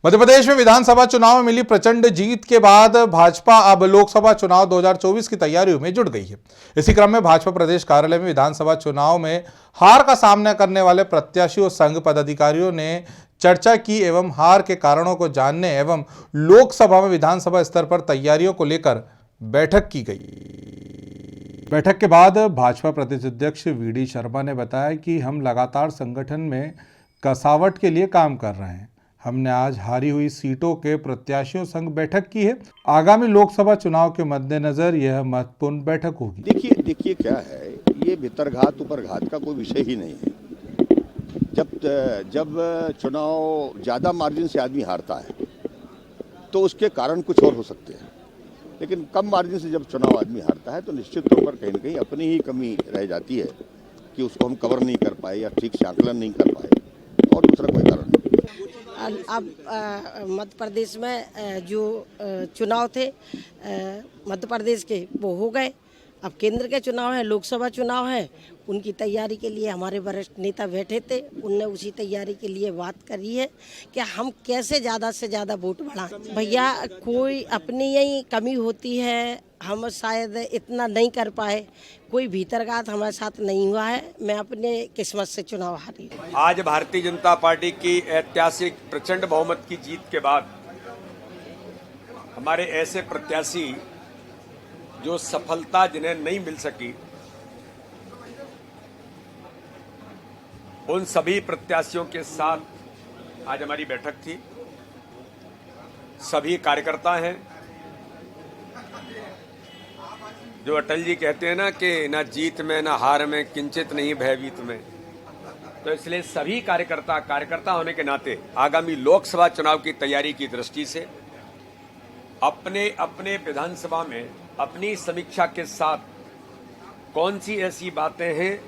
मध्य प्रदेश में विधानसभा चुनाव में मिली प्रचंड जीत के बाद भाजपा अब लोकसभा चुनाव 2024 की तैयारियों में जुट गई है। इसी क्रम में भाजपा प्रदेश कार्यालय में विधानसभा चुनाव में हार का सामना करने वाले प्रत्याशियों संघ पदाधिकारियों ने चर्चा की एवं हार के कारणों को जानने एवं लोकसभा में विधानसभा स्तर पर तैयारियों को लेकर बैठक की गई। बैठक के बाद भाजपा प्रदेश अध्यक्ष वीडी शर्मा ने बताया कि हम लगातार संगठन में कसावट के लिए काम कर रहे हैं। हमने आज हारी हुई सीटों के प्रत्याशियों संग बैठक की है। आगामी लोकसभा चुनाव के मद्देनजर यह महत्वपूर्ण बैठक होगी। देखिए क्या है, ये भीतरघात ऊपरघात का कोई विषय ही नहीं है। जब चुनाव ज़्यादा मार्जिन से आदमी हारता है तो उसके कारण कुछ और हो सकते हैं, लेकिन कम मार्जिन से जब चुनाव आदमी हारता है तो निश्चित तौर पर कहीं ना कहीं अपनी ही कमी रह जाती है कि उसको हम कवर नहीं कर पाए या ठीक से आकलन नहीं कर पाए, और दूसरा कोई कारण नहीं। अब मध्य प्रदेश में जो चुनाव थे मध्य प्रदेश के वो हो गए। अब केंद्र के चुनाव है, लोकसभा चुनाव है, उनकी तैयारी के लिए हमारे वरिष्ठ नेता बैठे थे। उनने उसी तैयारी के लिए बात करी है कि हम कैसे ज़्यादा से ज़्यादा वोट बढ़ाएं। भैया कोई अपनी यही कमी होती है, हम शायद इतना नहीं कर पाए, कोई भीतरघात हमारे साथ नहीं हुआ है। मैं अपने किस्मत से चुनाव हारी हूँ। आज भारतीय जनता पार्टी की ऐतिहासिक प्रचंड बहुमत की जीत के बाद हमारे ऐसे प्रत्याशी जो सफलता जिन्हें नहीं मिल सकी, उन सभी प्रत्याशियों के साथ आज हमारी बैठक थी। सभी कार्यकर्ता हैं, जो अटल जी कहते हैं ना कि ना जीत में ना हार में किंचित नहीं भयभीत में, तो इसलिए सभी कार्यकर्ता होने के नाते आगामी लोकसभा चुनाव की तैयारी की दृष्टि से अपने अपने विधानसभा में अपनी समीक्षा के साथ कौन सी ऐसी बातें हैं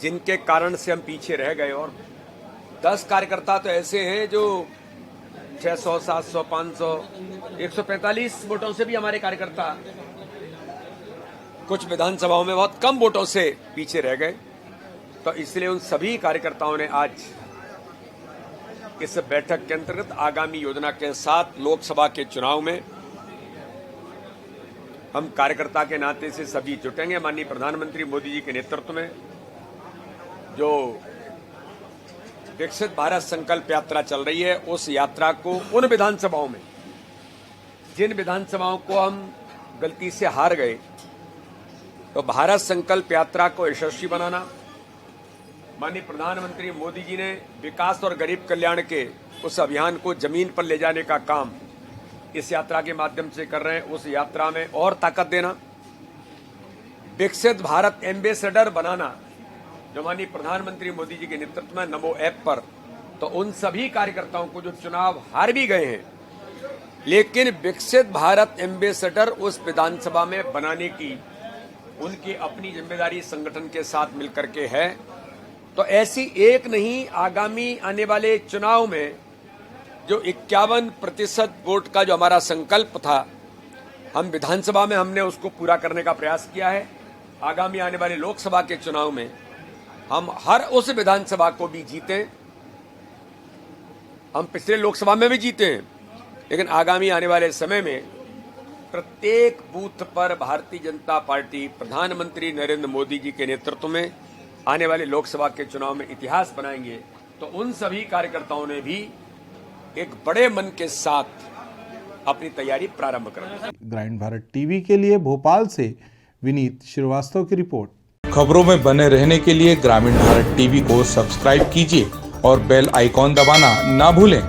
जिनके कारण से हम पीछे रह गए। और 10 कार्यकर्ता तो ऐसे हैं जो 600, 700, 500, 145 वोटों से भी हमारे कार्यकर्ता कुछ विधानसभाओं में बहुत कम वोटों से पीछे रह गए। तो इसलिए उन सभी कार्यकर्ताओं ने आज इस बैठक के अंतर्गत आगामी योजना के साथ लोकसभा के चुनाव में हम कार्यकर्ता के नाते से सभी जुटेंगे। माननीय प्रधानमंत्री मोदी जी के नेतृत्व में जो विकसित भारत संकल्प यात्रा चल रही है, उस यात्रा को उन विधानसभाओं में, जिन विधानसभाओं को हम गलती से हार गए, तो भारत संकल्प यात्रा को यशस्वी बनाना। माननीय प्रधानमंत्री मोदी जी ने विकास और गरीब कल्याण के उस अभियान को जमीन पर ले जाने का काम इस यात्रा के माध्यम से कर रहे हैं। उस यात्रा में और ताकत देना, विकसित भारत एम्बेसडर बनाना, जो माननीय प्रधानमंत्री मोदी जी के नेतृत्व में नमो ऐप पर, तो उन सभी कार्यकर्ताओं को जो चुनाव हार भी गए हैं लेकिन विकसित भारत एम्बेसडर उस विधानसभा में बनाने की उनकी अपनी जिम्मेदारी संगठन के साथ मिलकर के है। तो ऐसी एक नहीं, आगामी आने वाले चुनाव में जो 51% वोट का जो हमारा संकल्प था, हम विधानसभा में हमने उसको पूरा करने का प्रयास किया है। आगामी आने वाले लोकसभा के चुनाव में हम हर उस विधानसभा को भी जीते। हम पिछले लोकसभा में भी जीते हैं, लेकिन आगामी आने वाले समय में प्रत्येक बूथ पर भारतीय जनता पार्टी प्रधानमंत्री नरेंद्र मोदी जी के नेतृत्व में आने वाले लोकसभा के चुनाव में इतिहास बनाएंगे। तो उन सभी कार्यकर्ताओं ने भी एक बड़े मन के साथ अपनी तैयारी प्रारंभ कर दी। ग्रामीण भारत टीवी के लिए भोपाल से विनीत श्रीवास्तव की रिपोर्ट। खबरों में बने रहने के लिए ग्रामीण भारत टीवी को सब्सक्राइब कीजिए और बेल आइकॉन दबाना ना भूलें।